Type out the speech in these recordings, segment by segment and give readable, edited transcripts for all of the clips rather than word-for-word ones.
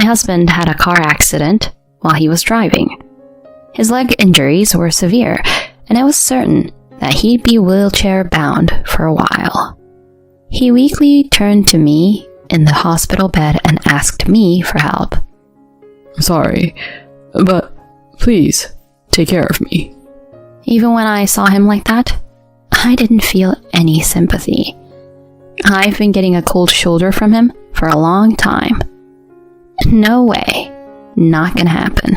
husband had a car accident while he was driving. His leg injuries were severe, and it was certain that he'd be wheelchair-bound for a while. He weakly turned to me in the hospital bed and asked me for help. "Sorry, but please take care of me." Even when I saw him like that, I didn't feel any sympathy. I've been getting a cold shoulder from him for a long time. "No way. Not gonna happen,"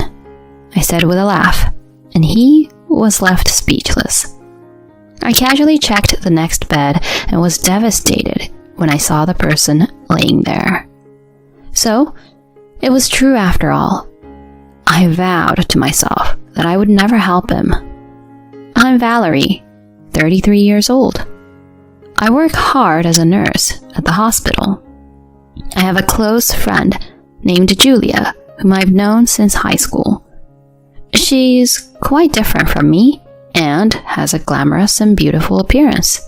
I said with a laugh, and he was left speechless. I casually checked the next bed and was devastated when I saw the person laying there. So, it was true after all. I vowed to myself that I would never help him. I'm Valerie, 33 years old. I work hard as a nurse at the hospital. I have a close friend named Julia, whom I've known since high school. She's quite different from me and has a glamorous and beautiful appearance.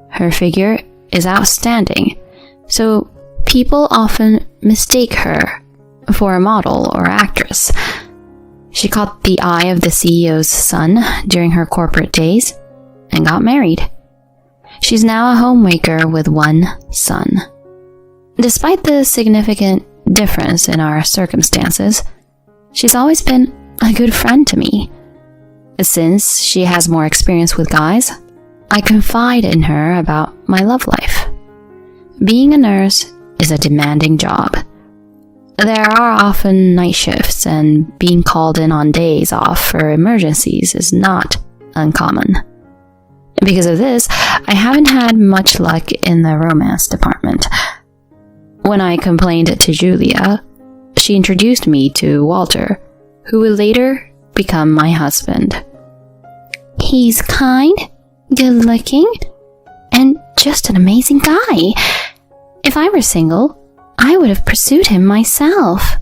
Her figure is outstanding, so people often mistake her for a model or actress. She caught the eye of the CEO's son during her corporate days and got married. She's now a homemaker with one son. Despite the significant difference in our circumstances, she's always been a good friend to me. Since she has more experience with guys, I confide in her about my love life. Being a nurse is a demanding job. There are often night shifts, and being called in on days off for emergencies is not uncommon. Because of this, I haven't had much luck in the romance department. When I complained to Julia, she introduced me to Walter, who would later become my husband. He's kind, good-looking, and just an amazing guy. If I were single, I would have pursued him myself.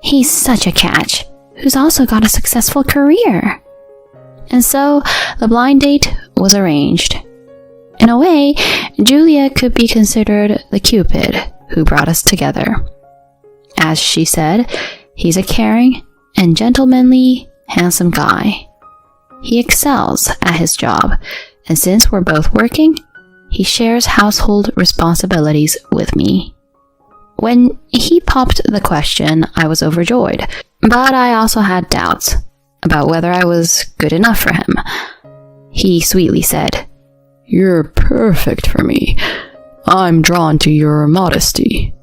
He's such a catch, who's also got a successful career. And so, the blind date was arranged. In a way, Julia could be considered the Cupid who brought us together. As she said, he's a caring and gentlemanly, handsome guy. He excels at his job, and since we're both working, he shares household responsibilities with me. When he popped the question, I was overjoyed, but I also had doubts about whether I was good enough for him. He sweetly said, "You're perfect for me. I'm drawn to your modesty."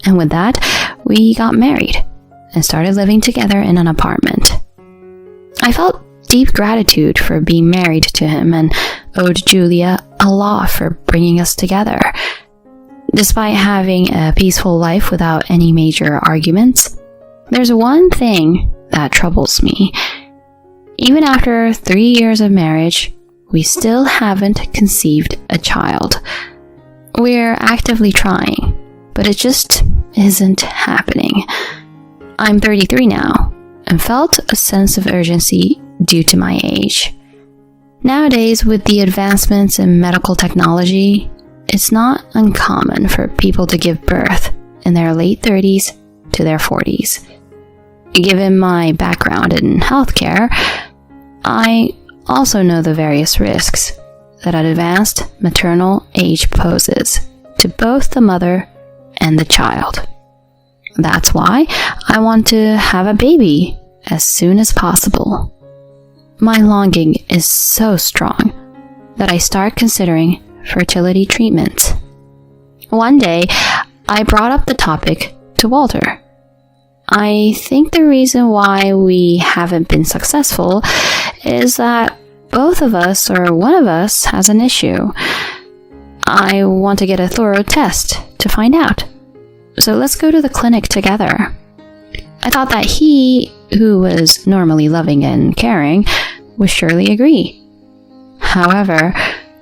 And with that, we got married and started living together in an apartment. I felt deep gratitude for being married to him and owed Julia a lot for bringing us together. Despite having a peaceful life without any major arguments, there's one thing that troubles me. Even after 3 years of marriage, we still haven't conceived a child. We're actively trying, but it just isn't happening. I'm 33 now, and felt a sense of urgency due to my age. Nowadays, with the advancements in medical technology, it's not uncommon for people to give birth in their late 30s to their 40s. Given my background in healthcare, I also know the various risks that an advanced maternal age poses to both the mother and the child. That's why I want to have a baby as soon as possible. My longing is so strong that I start considering fertility treatment. One day, I brought up the topic to Walter. I think the reason why we haven't been successful is that both of us or one of us has an issue. I want to get a thorough test to find out. So let's go to the clinic together. I thought that he, who was normally loving and caring, would surely agree. However,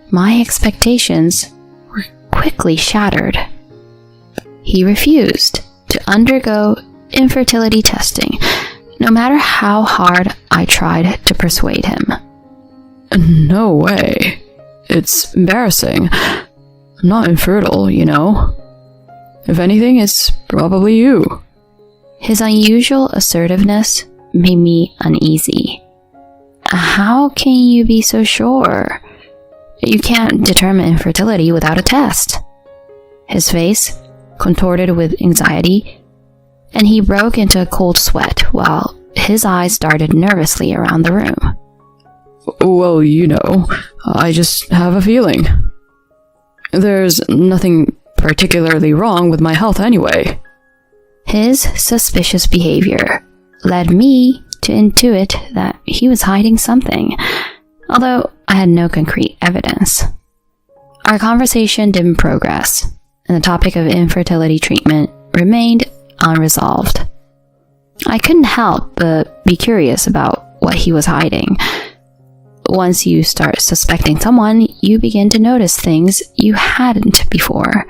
my expectations were quickly shattered. He refused to undergo infertility testing, no matter how hard I tried to persuade him. "No way. It's embarrassing. I'm not infertile, you know. If anything, it's probably you." His unusual assertiveness made me uneasy. How can you be so sure? You can't determine infertility without a test. His face contorted with anxiety, and he broke into a cold sweat while his eyes darted nervously around the room. Well, I just have a feeling. There's nothing particularly wrong with my health anyway. His suspicious behavior led me to intuit that he was hiding something, although I had no concrete evidence. Our conversation didn't progress, and the topic of infertility treatment remained unresolved. I couldn't help but be curious about what he was hiding. Once you start suspecting someone, you begin to notice things you hadn't before.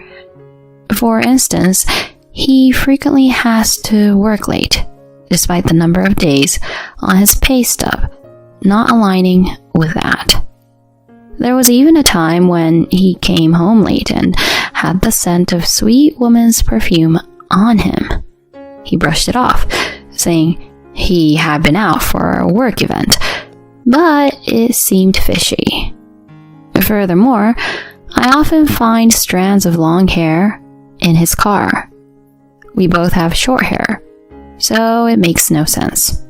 For instance, he frequently has to work late, despite the number of days on his pay stub not aligning with that. There was even a time when he came home late and had the scent of sweet woman's perfume on him. He brushed it off, saying he had been out for a work event, but it seemed fishy. Furthermore, I often find strands of long hair in his car. We both have short hair, so it makes no sense.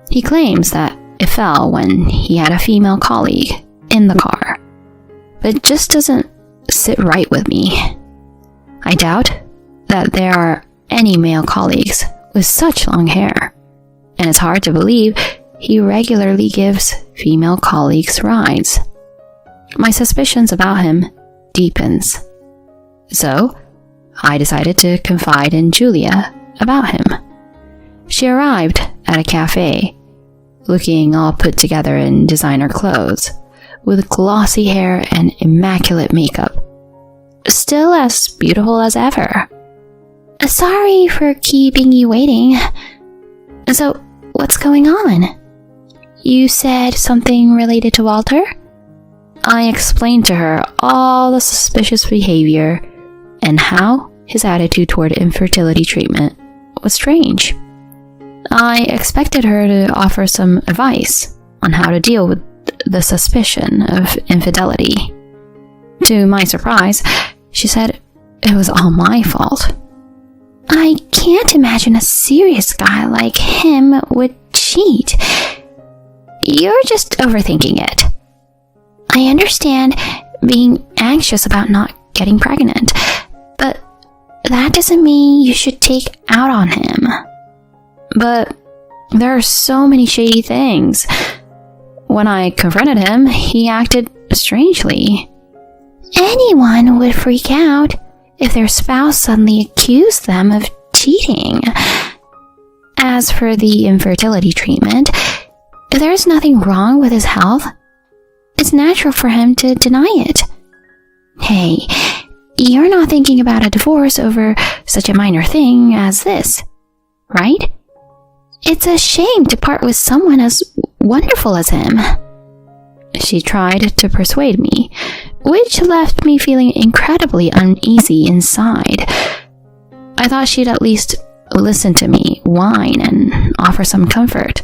He claims that it fell when he had a female colleague in the car, but it just doesn't sit right with me. I doubt that there are any male colleagues with such long hair, and it's hard to believe he regularly gives female colleagues rides. My suspicions about him deepens. So, I decided to confide in Julia about him. She arrived at a cafe, looking all put together in designer clothes, with glossy hair and immaculate makeup. Still as beautiful as ever. Sorry for keeping you waiting. So, what's going on? You said something related to Walter? I explained to her all the suspicious behavior and how his attitude toward infertility treatment was strange. I expected her to offer some advice on how to deal with the suspicion of infidelity. To my surprise, she said it was all my fault. I can't imagine a serious guy like him would cheat. You're just overthinking it. I understand being anxious about not getting pregnant, but that doesn't mean you should take out on him. But there are so many shady things. When I confronted him, he acted strangely. Anyone would freak out if their spouse suddenly accused them of cheating. As for the infertility treatment, there's nothing wrong with his health. It's natural for him to deny it. Hey, you're not thinking about a divorce over such a minor thing as this, right? It's a shame to part with someone as wonderful as him. She tried to persuade me, which left me feeling incredibly uneasy inside. I thought she'd at least listen to me whine and offer some comfort,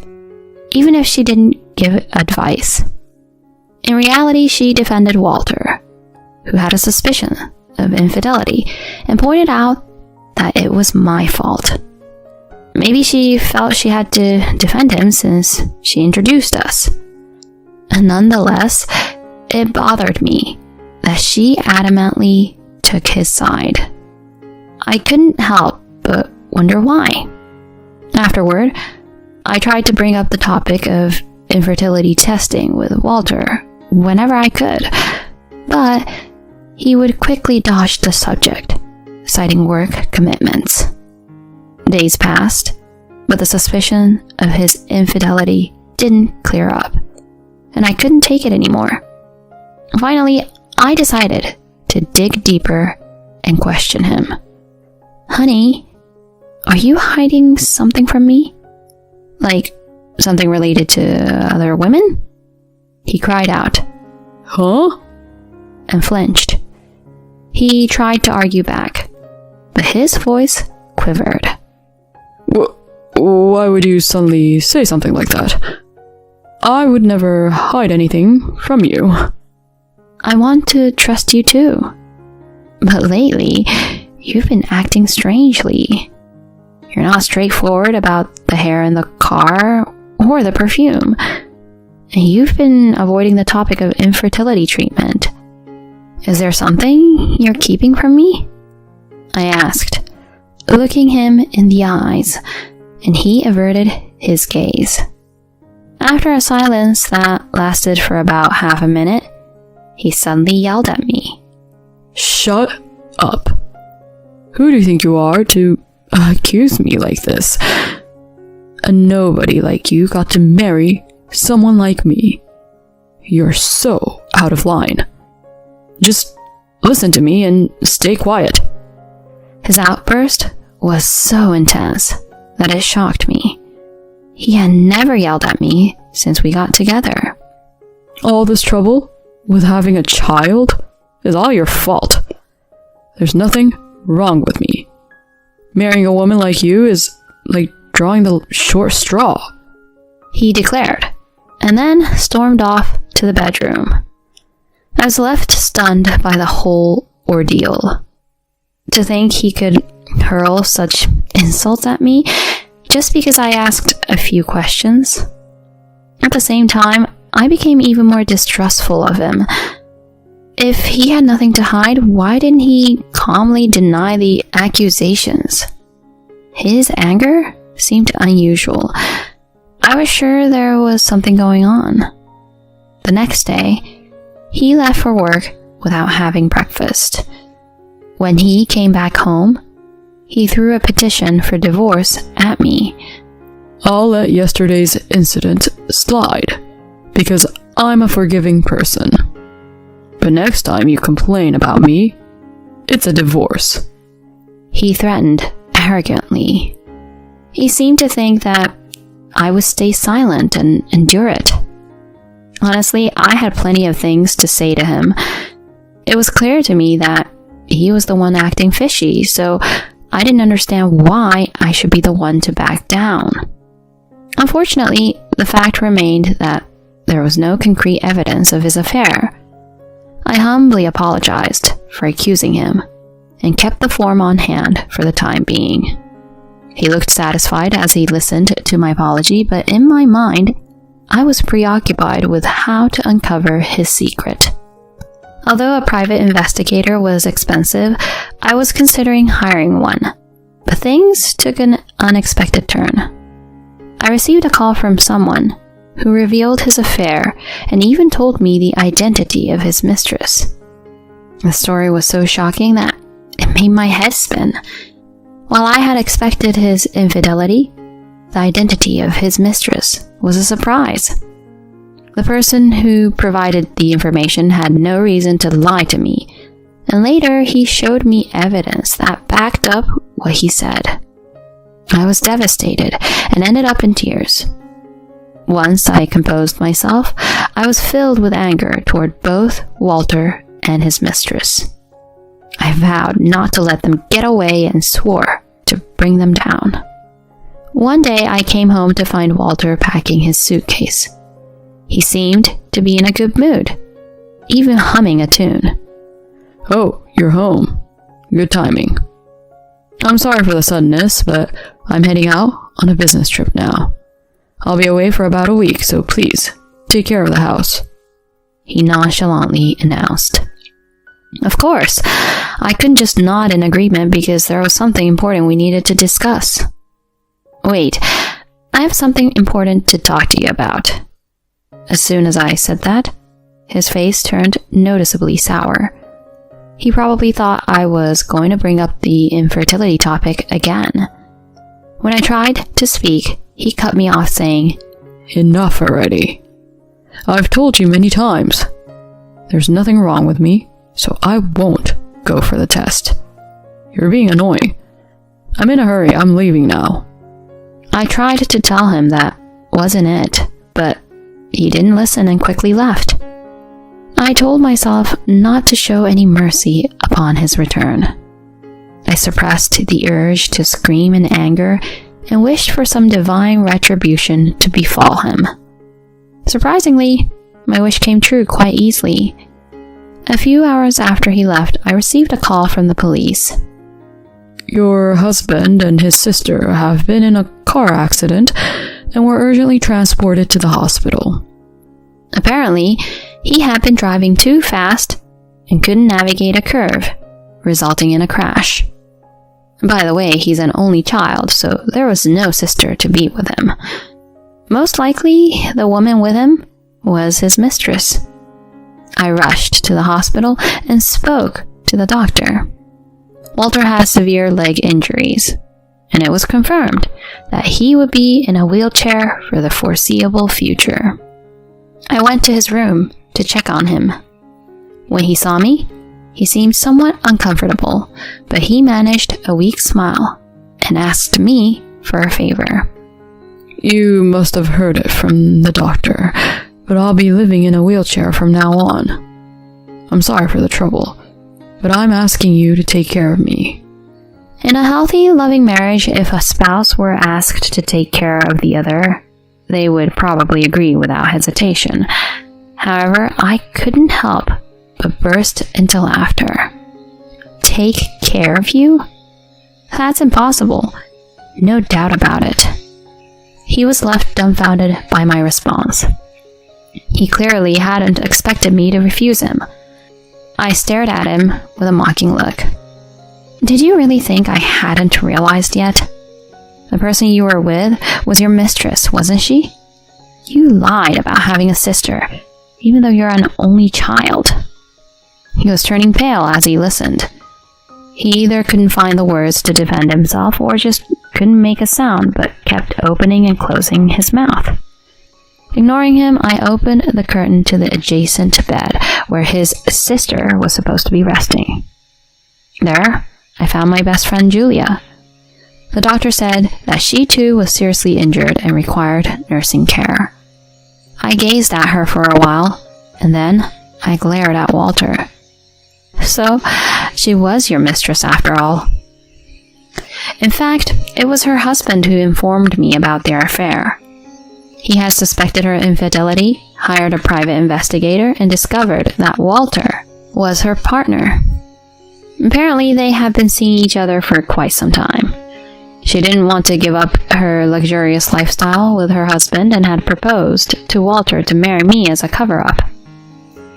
even if she didn't give advice. In reality, she defended Walter, who had a suspicion of infidelity, and pointed out that it was my fault. Maybe she felt she had to defend him since she introduced us. Nonetheless, it bothered me that she adamantly took his side. I couldn't help but wonder why. Afterward, I tried to bring up the topic of infertility testing with Walter whenever I could, but he would quickly dodge the subject, citing work commitments. Days passed, but the suspicion of his infidelity didn't clear up, and I couldn't take it anymore. Finally, I decided to dig deeper and question him. Honey, are you hiding something from me? Like something related to other women? He cried out, Huh? and flinched. He tried to argue back, but his voice quivered. Why would you suddenly say something like that? I would never hide anything from you. I want to trust you too. But lately, you've been acting strangely. You're not straightforward about the hair in the car or the perfume. And you've been avoiding the topic of infertility treatment. Is there something you're keeping from me? I asked, looking him in the eyes, and he averted his gaze. After a silence that lasted for about half a minute, he suddenly yelled at me. Shut up. Who do you think you are to accuse me like this? A nobody like you got to marry someone like me. You're so out of line. Just listen to me and stay quiet. His outburst was so intense that it shocked me. He had never yelled at me since we got together. All this trouble with having a child is all your fault. There's nothing wrong with me. Marrying a woman like you is like drawing the short straw, he declared, and then stormed off to the bedroom. I was left stunned by the whole ordeal. To think he could hurl such insults at me just because I asked a few questions. At the same time, I became even more distrustful of him. If he had nothing to hide, why didn't he calmly deny the accusations? His anger seemed unusual. I was sure there was something going on. The next day, he left for work without having breakfast. When he came back home, he threw a petition for divorce at me. I'll let yesterday's incident slide, because I'm a forgiving person. But next time you complain about me, it's a divorce. He threatened arrogantly. He seemed to think that I would stay silent and endure it. Honestly, I had plenty of things to say to him. It was clear to me that he was the one acting fishy, so I didn't understand why I should be the one to back down. Unfortunately, the fact remained that there was no concrete evidence of his affair. I humbly apologized for accusing him and kept the form on hand for the time being. He looked satisfied as he listened to my apology, but in my mind, I was preoccupied with how to uncover his secret. Although a private investigator was expensive, I was considering hiring one, but things took an unexpected turn. I received a call from someone who revealed his affair and even told me the identity of his mistress. The story was so shocking that it made my head spin. While I had expected his infidelity, the identity of his mistress was a surprise. The person who provided the information had no reason to lie to me, and later he showed me evidence that backed up what he said. I was devastated and ended up in tears. Once I composed myself, I was filled with anger toward both Walter and his mistress. I vowed not to let them get away and swore to bring them down. One day I came home to find Walter packing his suitcase. He seemed to be in a good mood, even humming a tune. Oh, you're home. Good timing. I'm sorry for the suddenness, but I'm heading out on a business trip now. I'll be away for about a week, so please, take care of the house, he nonchalantly announced. Of course, I couldn't just nod in agreement because there was something important we needed to discuss. Wait, I have something important to talk to you about. As soon as I said that, his face turned noticeably sour. He probably thought I was going to bring up the infertility topic again. When I tried to speak, he cut me off saying, Enough already. I've told you many times. There's nothing wrong with me, so I won't go for the test. You're being annoying. I'm in a hurry, I'm leaving now. I tried to tell him that wasn't it, but he didn't listen and quickly left. I told myself not to show any mercy upon his return. I suppressed the urge to scream in anger and wished for some divine retribution to befall him. Surprisingly, my wish came true quite easily. A few hours after he left, I received a call from the police. Your husband and his sister have been in a car accident and were urgently transported to the hospital. Apparently, he had been driving too fast and couldn't navigate a curve, resulting in a crash. By the way, he's an only child, so there was no sister to be with him. Most likely, the woman with him was his mistress. I rushed to the hospital and spoke to the doctor. Walter has severe leg injuries, and it was confirmed that he would be in a wheelchair for the foreseeable future. I went to his room to check on him. When he saw me, he seemed somewhat uncomfortable, but he managed a weak smile and asked me for a favor. You must have heard it from the doctor, but I'll be living in a wheelchair from now on. I'm sorry for the trouble, but I'm asking you to take care of me. In a healthy, loving marriage, if a spouse were asked to take care of the other, they would probably agree without hesitation. However, I couldn't help but burst into laughter. Take care of you? That's impossible. No doubt about it. He was left dumbfounded by my response. He clearly hadn't expected me to refuse him. I stared at him with a mocking look. Did you really think I hadn't realized yet? The person you were with was your mistress, wasn't she? You lied about having a sister, even though you're an only child. He was turning pale as he listened. He either couldn't find the words to defend himself or just couldn't make a sound but kept opening and closing his mouth. Ignoring him, I opened the curtain to the adjacent bed where his sister was supposed to be resting. There, I found my best friend Julia. The doctor said that she too was seriously injured and required nursing care. I gazed at her for a while, and then I glared at Walter. So, she was your mistress after all. In fact, it was her husband who informed me about their affair. He had suspected her infidelity, hired a private investigator, and discovered that Walter was her partner. Apparently, they had been seeing each other for quite some time. She didn't want to give up her luxurious lifestyle with her husband and had proposed to Walter to marry me as a cover-up.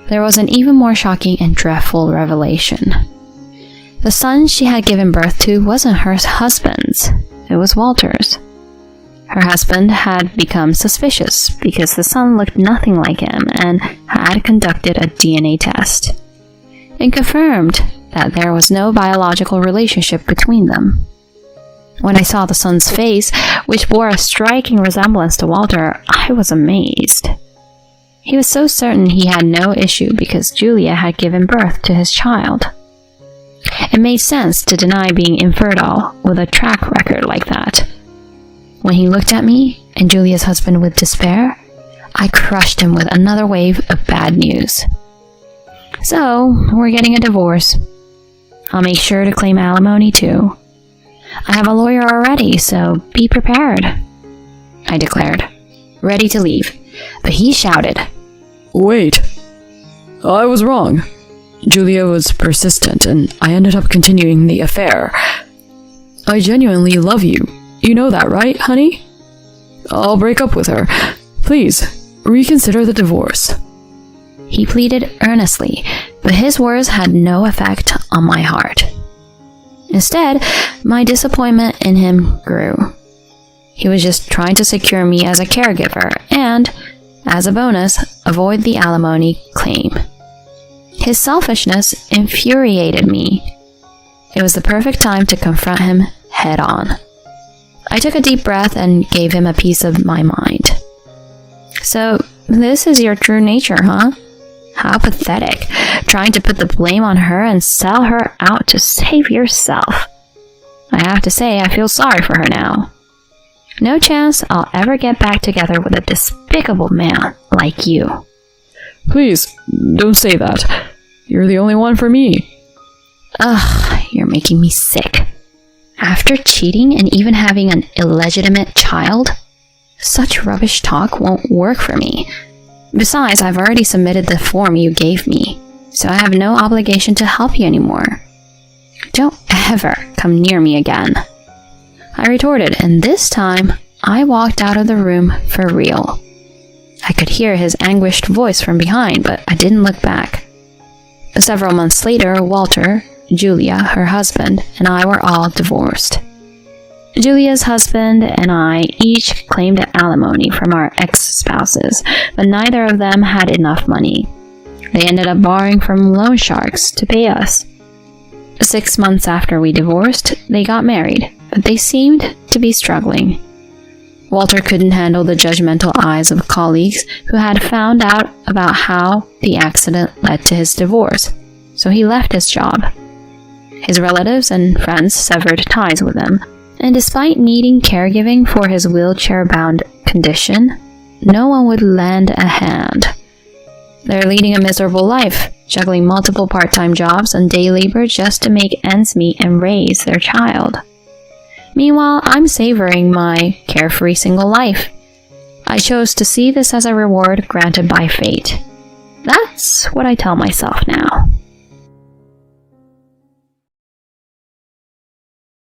There was an even more shocking and dreadful revelation. The son she had given birth to wasn't her husband's, it was Walter's. Her husband had become suspicious because the son looked nothing like him and had conducted a DNA test. It confirmed that there was no biological relationship between them. When I saw the son's face, which bore a striking resemblance to Walter, I was amazed. He was so certain he had no issue because Julia had given birth to his child. It made sense to deny being infertile with a track record like that. When he looked at me and Julia's husband with despair, I crushed him with another wave of bad news. So, we're getting a divorce. I'll make sure to claim alimony too. I have a lawyer already, so be prepared, I declared, ready to leave. But he shouted, Wait, I was wrong. Julia was persistent, and I ended up continuing the affair. I genuinely love you. You know that, right, honey? I'll break up with her. Please, reconsider the divorce. He pleaded earnestly, but his words had no effect on my heart. Instead, my disappointment in him grew. He was just trying to secure me as a caregiver and, as a bonus, avoid the alimony claim. His selfishness infuriated me. It was the perfect time to confront him head on. I took a deep breath and gave him a piece of my mind. So, this is your true nature, huh? How pathetic, trying to put the blame on her and sell her out to save yourself. I have to say, I feel sorry for her now. No chance I'll ever get back together with a despicable man like you. Please, don't say that. You're the only one for me. Ugh, you're making me sick. After cheating and even having an illegitimate child? Such rubbish talk won't work for me. Besides, I've already submitted the form you gave me, so I have no obligation to help you anymore. Don't ever come near me again, I retorted, and this time I walked out of the room for real. I could hear his anguished voice from behind, but I didn't look back. Several months later, Walter, Julia, her husband, and I were all divorced. Julia's husband and I each claimed alimony from our ex-spouses, but neither of them had enough money. They ended up borrowing from loan sharks to pay us. 6 months after we divorced, they got married, but they seemed to be struggling. Walter couldn't handle the judgmental eyes of colleagues who had found out about how the accident led to his divorce, so he left his job. His relatives and friends severed ties with him, and despite needing caregiving for his wheelchair-bound condition, no one would lend a hand. They're leading a miserable life, juggling multiple part-time jobs and day labor just to make ends meet and raise their child. Meanwhile, I'm savoring my carefree single life. I chose to see this as a reward granted by fate. That's what I tell myself now.